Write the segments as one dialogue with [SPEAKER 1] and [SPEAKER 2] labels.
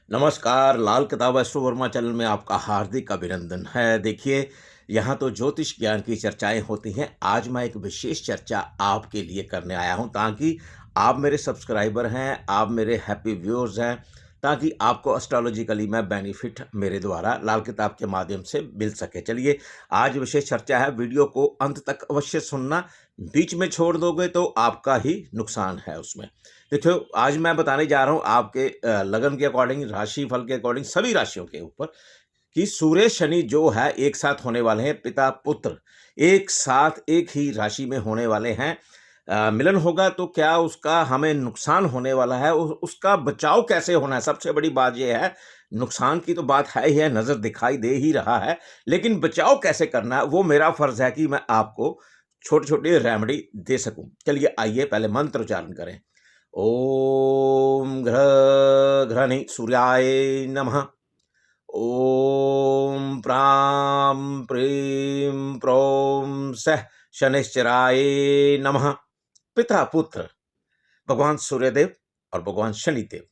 [SPEAKER 1] नमस्कार, लाल किताब astro Verma channel में आपका हार्दिक अभिनंदन है। देखिए, यहाँ तो ज्योतिष ज्ञान की चर्चाएँ होती हैं। आज मैं एक विशेष चर्चा आपके लिए करने आया हूँ ताकि आप मेरे सब्सक्राइबर हैं, आप मेरे हैप्पी व्यूअर्स हैं, ताकि आपको एस्ट्रोलॉजिकली में बेनिफिट मेरे द्वारा लाल किताब के माध्यम से मिल सके। चलिए, आज विशेष चर्चा है, वीडियो को अंत तक अवश्य सुनना। बीच में छोड़ दोगे तो आपका ही नुकसान है उसमें। देखो, आज मैं बताने जा रहा हूँ आपके लगन के अकॉर्डिंग, राशि फल के अकॉर्डिंग, सभी राशियों के ऊपर कि सूर्य शनि जो है एक साथ होने वाले हैं, पिता पुत्र एक साथ एक ही राशि में होने वाले हैं। मिलन होगा तो क्या उसका हमें नुकसान होने वाला है, उसका बचाव कैसे होना है। सबसे बड़ी बात यह है, नुकसान की तो बात है ही है, नजर दिखाई दे ही रहा है, लेकिन बचाव कैसे करना है वो मेरा फर्ज है कि मैं आपको छोटी छोटी रेमेडी दे सकूं। चलिए, आइए पहले मंत्र उच्चारण करें। ओम घ्रनि सूर्याय नमः। ओम प्रां प्रीं प्रों सः शनिश्चराय नमः। पिता पुत्र भगवान सूर्यदेव और भगवान शनिदेव,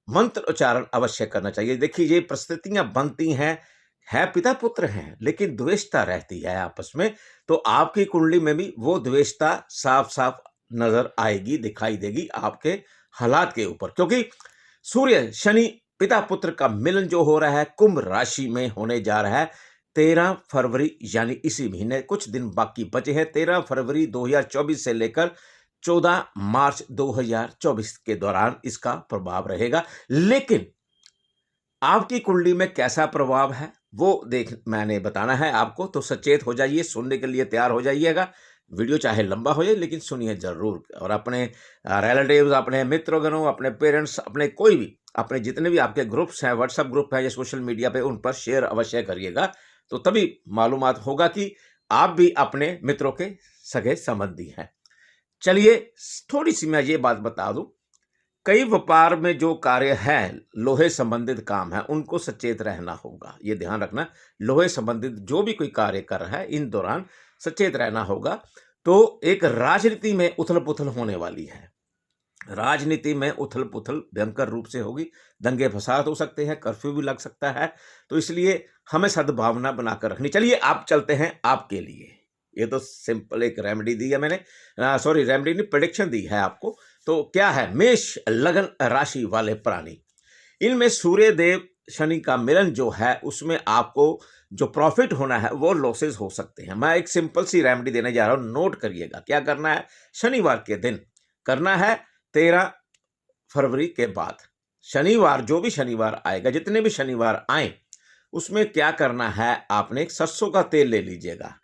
[SPEAKER 1] मंत्र उच्चारण अवश्य करना चाहिए। देखिए, ये परिस्थितियां बनती हैं, है पिता पुत्र हैं, लेकिन द्वेषता रहती है आपस में। तो आपकी कुंडली में भी वो द्वेषता साफ साफ नजर आएगी, दिखाई देगी आपके हालात के ऊपर, क्योंकि सूर्य शनि पिता पुत्र का मिलन जो हो रहा है कुंभ राशि में होने जा रहा है 13 फरवरी, यानी इसी महीने कुछ दिन बाकी बचे हैं। 13 फरवरी 2024 से लेकर 14 मार्च 2024 के दौरान इसका प्रभाव रहेगा। लेकिन आपकी कुंडली में कैसा प्रभाव है वो मैंने बताना है आपको, तो सचेत हो जाइए, सुनने के लिए तैयार हो जाइएगा। वीडियो चाहे लंबा हो जाए लेकिन सुनिए जरूर, और अपने रिलेटिव्स, अपने मित्रगणों, अपने पेरेंट्स, अपने कोई भी, अपने जितने भी आपके ग्रुप्स हैं, व्हाट्सएप ग्रुप है या सोशल मीडिया पे, उन पर शेयर अवश्य करिएगा। तो तभी मालूमात होगा कि आप भी अपने मित्रों के सगे संबंधी हैं। चलिए, थोड़ी सी मैं ये बात बता दूं, कई व्यापार में जो कार्य है, लोहे संबंधित काम है, उनको सचेत रहना होगा। ये ध्यान रखना, लोहे संबंधित जो भी कोई कार्य कर रहा है इन दौरान सचेत रहना होगा। तो एक राजनीति में उथल पुथल होने वाली है। राजनीति में उथल पुथल भयंकर रूप से होगी, दंगे फसाद हो सकते हैं, कर्फ्यू भी लग सकता है। तो इसलिए हमें सद्भावना बनाकर रखनी। चलिए, आप चलते हैं आपके लिए। ये तो सिंपल एक रेमेडी दी है मैंने, सॉरी रेमेडी नहीं, प्रेडिक्शन दी है आपको। तो क्या है, मेष लगन राशि वाले प्राणी, इनमें सूर्य देव शनि का मिलन जो है उसमें आपको जो प्रॉफिट होना है वो लॉसेस हो सकते हैं। मैं एक सिंपल सी रेमेडी देने जा रहा हूं, नोट करिएगा। क्या करना है, शनिवार के दिन करना है, 13 फरवरी के बाद शनिवार, जो भी शनिवार आएगा, जितने भी शनिवार आए, उसमें क्या करना है, आपने सरसों का तेल ले लीजिएगा।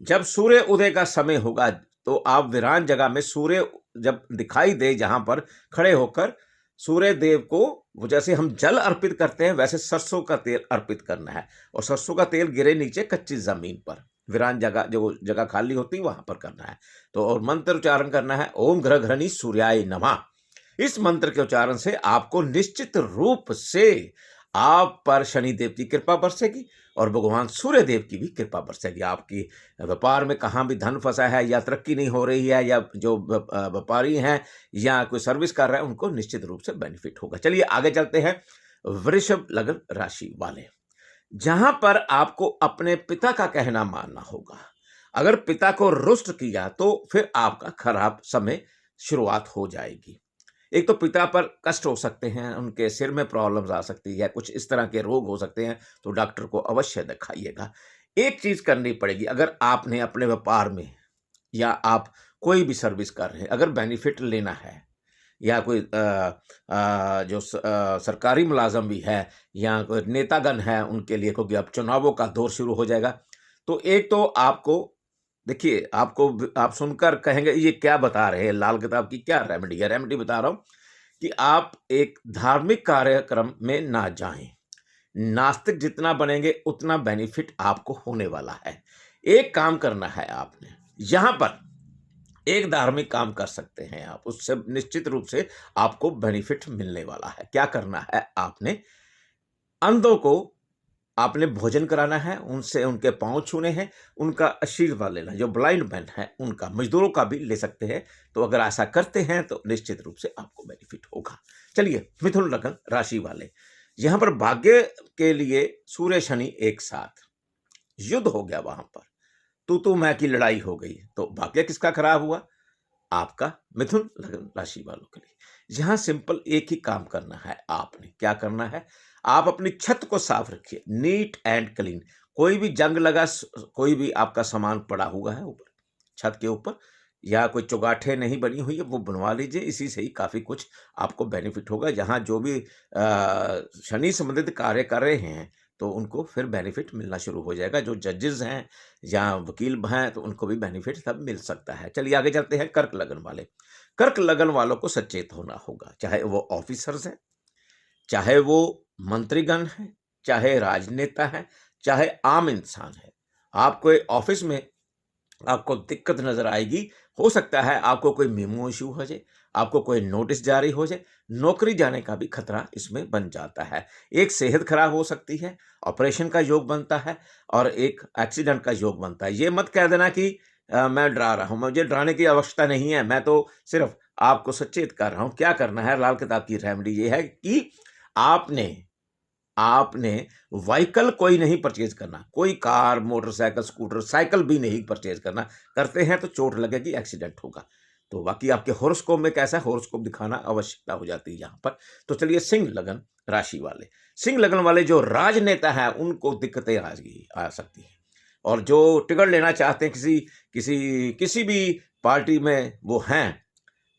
[SPEAKER 1] जब सूर्य उदय का समय होगा तो आप वीरान जगह में, सूर्य जब दिखाई दे जहां पर खड़े होकर, सूर्य देव को वो जैसे हम जल अर्पित करते हैं वैसे सरसों का तेल अर्पित करना है। और सरसों का तेल गिरे नीचे कच्ची जमीन पर, वीरान जगह, जो जगह खाली होती है वहां पर करना है। तो और मंत्र उच्चारण करना है, ओम घ्रघ्रनी सूर्याय नमः। इस मंत्र के उच्चारण से आपको निश्चित रूप से आप पर शनिदेव की कृपा बरसेगी और भगवान सूर्य देव की भी कृपा बरसेगी। आपकी व्यापार में कहाँ भी धन फंसा है या तरक्की नहीं हो रही है, या जो व्यापारी हैं या कोई सर्विस कर रहा है, उनको निश्चित रूप से बेनिफिट होगा। चलिए आगे चलते हैं। वृषभ लगन राशि वाले, जहां पर आपको अपने पिता का कहना मानना होगा। अगर पिता को रुष्ट किया तो फिर आपका खराब समय शुरुआत हो जाएगी। एक तो पिता पर कष्ट हो सकते हैं, उनके सिर में प्रॉब्लम्स आ सकती है, कुछ इस तरह के रोग हो सकते हैं, तो डॉक्टर को अवश्य दिखाइएगा। एक चीज करनी पड़ेगी, अगर आपने अपने व्यापार में या आप कोई भी सर्विस कर रहे हैं, अगर बेनिफिट लेना है, या कोई सरकारी मुलाजम भी है या कोई नेतागण है उनके लिए, क्योंकि अब चुनावों का दौर शुरू हो जाएगा, तो एक तो आपको, देखिए, आपको, आप सुनकर कहेंगे ये क्या बता रहे हैं, लाल किताब की क्या रेमेडी है। रेमेडी बता रहा हूं कि आप एक धार्मिक कार्यक्रम में ना जाएं। नास्तिक जितना बनेंगे उतना बेनिफिट आपको होने वाला है। एक काम करना है आपने, यहां पर एक धार्मिक काम कर सकते हैं आप, उससे निश्चित रूप से आपको बेनिफिट मिलने वाला है। क्या करना है, आपने अंधों को आपने भोजन कराना है, उनसे उनके पांव छूने हैं, उनका आशीर्वाद लेना। जो ब्लाइंड मैन है उनका, मजदूरों का भी ले सकते हैं। तो अगर ऐसा करते हैं तो निश्चित रूप से आपको बेनिफिट होगा। चलिए, मिथुन लगन राशि वाले, यहां पर भाग्य के लिए सूर्य शनि एक साथ, युद्ध हो गया वहां पर, तू मैं की लड़ाई हो गई। तो भाग्य किसका खराब हुआ? आपका, मिथुन लग्न राशि वालों के लिए। यहां सिंपल एक ही काम करना है, आपने क्या करना है, आप अपनी छत को साफ रखिए, नीट एंड क्लीन। कोई भी जंग लगा, कोई भी आपका सामान पड़ा हुआ है ऊपर छत के ऊपर, या कोई चौगाठे नहीं बनी हुई है, वो बनवा लीजिए। इसी से ही काफी कुछ आपको बेनिफिट होगा। जहां जो भी शनि संबंधित कार्य कर रहे हैं, तो उनको फिर बेनिफिट मिलना शुरू हो जाएगा। जो जजेस हैं या वकील हैं, तो उनको भी बेनिफिट सब मिल सकता है। चलिए आगे चलते हैं। कर्क लगन वाले, कर्क लगन वालों को सचेत होना होगा, चाहे वो ऑफिसर्स हैं, चाहे वो मंत्रीगण हैं, चाहे राजनेता है, चाहे आम इंसान है। आपको ऑफिस में आपको दिक्कत नजर आएगी। हो सकता है आपको कोई मेमो इशू हो जाए, आपको कोई नोटिस जारी हो जाए, नौकरी जाने का भी खतरा इसमें बन जाता है। एक सेहत खराब हो सकती है, ऑपरेशन का योग बनता है, और एक एक्सीडेंट का योग बनता है। ये मत कह देना कि मैं डरा रहा हूं, मुझे डराने की आवश्यकता नहीं है, मैं तो सिर्फ आपको सचेत कर रहा हूं। क्या करना है, लाल किताब की रेमेडी ये है कि आपने आपने व्हीकल कोई नहीं परचेज करना, कोई कार, मोटरसाइकिल, स्कूटर, साइकिल भी नहीं परचेज करना। करते हैं तो चोट लगेगी, एक्सीडेंट होगा। तो बाकी आपके हॉरोस्कोप में कैसा है, हॉरोस्कोप दिखाना आवश्यकता हो जाती है यहाँ पर। तो चलिए, सिंह लगन राशि वाले, सिंह लगन वाले जो राजनेता है, उनको दिक्कतें आ सकती हैं। और जो टिकट लेना चाहते हैं किसी किसी किसी भी पार्टी में वो हैं,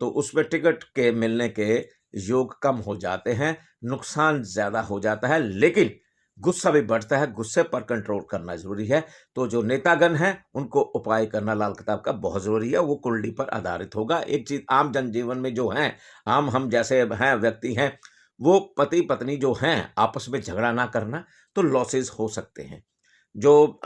[SPEAKER 1] तो उसमें टिकट के मिलने के योग कम हो जाते हैं, नुकसान ज्यादा हो जाता है, लेकिन गुस्सा भी बढ़ता है। गुस्से पर कंट्रोल करना जरूरी है। तो जो नेतागण हैं, उनको उपाय करना लाल किताब का बहुत जरूरी है। वो कुंडली पर आधारित होगा। एक चीज आम जनजीवन में जो है, आम हम जैसे हैं व्यक्ति हैं, वो पति पत्नी जो हैं, आपस में झगड़ा ना करना, तो लॉसेस हो सकते हैं। जो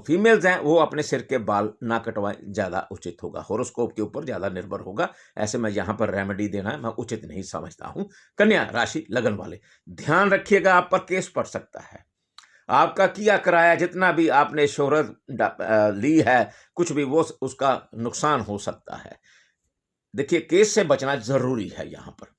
[SPEAKER 1] फीमेल्स हैं, वो अपने सिर के बाल ना कटवाएं, ज्यादा उचित होगा। होरोस्कोप के ऊपर ज्यादा निर्भर होगा। ऐसे में यहां पर रेमेडी देना मैं उचित नहीं समझता हूं। कन्या राशि लगन वाले, ध्यान रखिएगा, आप पर केस पड़ सकता है। आपका किया कराया जितना भी आपने शोहरत ली है, कुछ भी, वो उसका नुकसान हो सकता है। देखिए, केस से बचना जरूरी है यहाँ पर।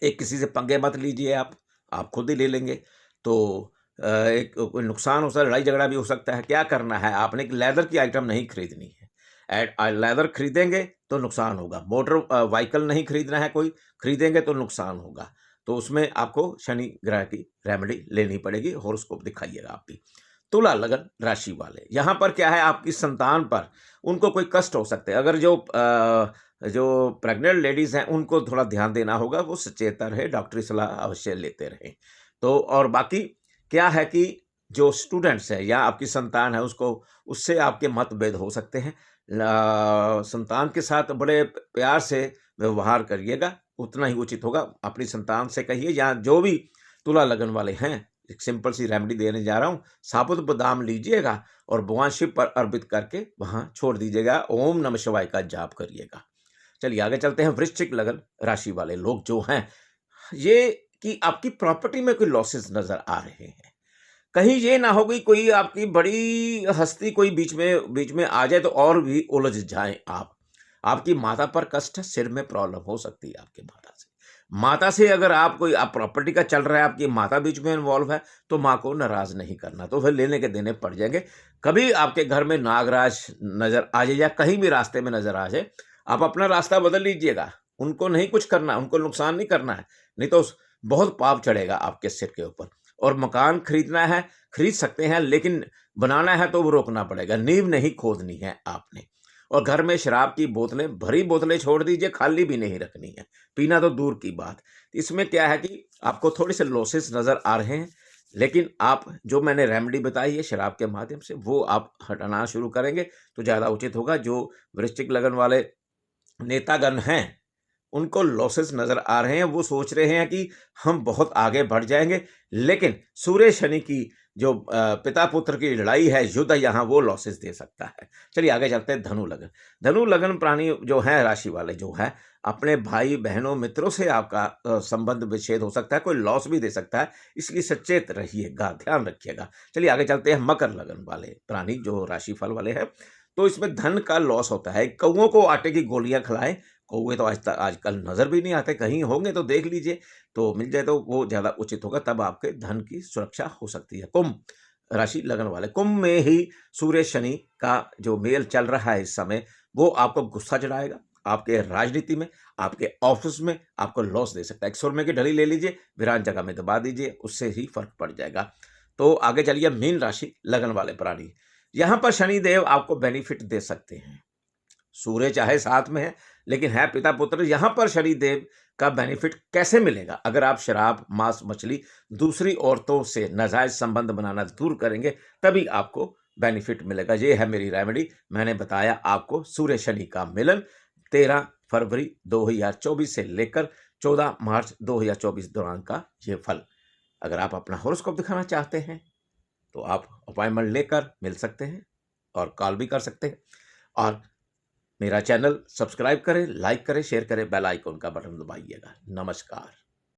[SPEAKER 1] एक किसी से पंगे मत लीजिए, आप खुद ही ले लेंगे तो एक कोई नुकसान हो सकता है, लड़ाई झगड़ा भी हो सकता है। क्या करना है, आपने एक लेदर की आइटम नहीं खरीदनी है। लेदर खरीदेंगे तो नुकसान होगा। मोटर व्हीकल नहीं खरीदना है, कोई खरीदेंगे तो नुकसान होगा। तो उसमें आपको शनि ग्रह की रेमेडी लेनी पड़ेगी। हॉरोस्कोप दिखाइएगा आप भी। तुला लगन राशि वाले, यहाँ पर क्या है, आपकी संतान पर उनको कोई कष्ट हो सकते हैं। अगर जो प्रेग्नेंट लेडीज हैं, उनको थोड़ा ध्यान देना होगा, वो सचेत रहे, डॉक्टरी सलाह अवश्य लेते रहें। तो और बाकी क्या है कि जो स्टूडेंट्स है या आपकी संतान है, उसको उससे आपके मतभेद हो सकते हैं। संतान के साथ बड़े प्यार से व्यवहार करिएगा, उतना ही उचित होगा। अपनी संतान से कहिए, या जो भी तुला लगन वाले हैं, एक सिंपल सी रेमेडी देने जा रहा हूं। साबुत बादाम लीजिएगा और भगवान शिव पर अर्पित करके वहां छोड़ दीजिएगा। ओम नमः शिवाय का जाप करिएगा। चलिए आगे चलते हैं। वृश्चिक लगन राशि वाले लोग जो हैं, ये कि आपकी प्रॉपर्टी में कोई लॉसेस नजर आ रहे हैं। कहीं ये ना हो कि कोई आपकी बड़ी हस्ती कोई बीच में आ जाए, तो और भी उलझ जाएं आप। आपकी माता पर कष्ट है, सिर में प्रॉब्लम हो सकती है आपके माता से। माता से अगर आप प्रॉपर्टी का चल रहा है, आपकी माता बीच में इन्वॉल्व है, तो माँ को नाराज नहीं करना, तो फिर लेने के देने पड़ जाएंगे। कभी आपके घर में नागराज नजर आ जाए या कहीं भी रास्ते में नजर आ जाए, आप अपना रास्ता बदल लीजिएगा। उनको नहीं कुछ करना, उनको नुकसान नहीं करना है, नहीं तो बहुत पाप चढ़ेगा आपके सिर के ऊपर। और मकान खरीदना है, खरीद सकते हैं, लेकिन बनाना है तो वो रोकना पड़ेगा। नींव नहीं खोदनी है आपने। और घर में शराब की बोतलें, भरी बोतलें छोड़ दीजिए, खाली भी नहीं रखनी है। पीना तो दूर की बात। इसमें क्या है कि आपको थोड़े से लॉसेस नजर आ रहे हैं, लेकिन आप जो मैंने रेमेडी बताई है शराब के माध्यम से, वो आप हटाना शुरू करेंगे तो ज्यादा उचित होगा। जो वृश्चिक लगन वाले नेतागण हैं, उनको लॉसेस नजर आ रहे हैं। वो सोच रहे हैं कि हम बहुत आगे बढ़ जाएंगे, लेकिन सूर्य शनि की जो पिता पुत्र की लड़ाई है, युद्ध, यहाँ वो लॉसेस दे सकता है। चलिए आगे चलते हैं। धनु लगन, धनु लगन प्राणी जो है, राशि वाले जो है, अपने भाई बहनों मित्रों से आपका संबंध विच्छेद हो सकता है, कोई लॉस भी दे सकता है, इसलिए सचेत रहिएगा, ध्यान रखिएगा। चलिए आगे चलते हैं। मकर लगन वाले प्राणी जो राशिफल वाले हैं, तो इसमें धन का लॉस होता है। कौओं को आटे की गोलियां खिलाएं, कौवे तो आजकल नज़र भी नहीं आते, कहीं होंगे तो देख लीजिए, तो मिल जाए तो वो ज़्यादा उचित होगा, तब आपके धन की सुरक्षा हो सकती है। कुंभ राशि लगन वाले, कुंभ में ही सूर्य शनि का जो मेल चल रहा है इस समय, वो आपको गुस्सा चढ़ाएगा, आपके राजनीति में, आपके ऑफिस में आपको लॉस दे सकता है। एक सुरमे की ढली ले लीजिए, वीरान जगह में दबा दीजिए, उससे ही फ़र्क पड़ जाएगा। तो आगे चलिए, मीन राशि लगन वाले प्राणी, यहाँ पर शनिदेव आपको बेनिफिट दे सकते हैं। सूर्य चाहे साथ में है, लेकिन है पिता पुत्र। यहाँ पर शनिदेव का बेनिफिट कैसे मिलेगा? अगर आप शराब, मांस, मछली, दूसरी औरतों से नाजायज संबंध बनाना दूर करेंगे, तभी आपको बेनिफिट मिलेगा। ये है मेरी रेमेडी। मैंने बताया आपको सूर्य शनि का मिलन 13 फरवरी 2024 से लेकर 14 मार्च 2024 दौरान का ये फल। अगर आप अपना हॉरोस्कोप दिखाना चाहते हैं, तो आप अपॉइंटमेंट लेकर मिल सकते हैं और कॉल भी कर सकते हैं। और मेरा चैनल सब्सक्राइब करें, लाइक करें, शेयर करें, बेल आइकन का बटन दबाइएगा। नमस्कार।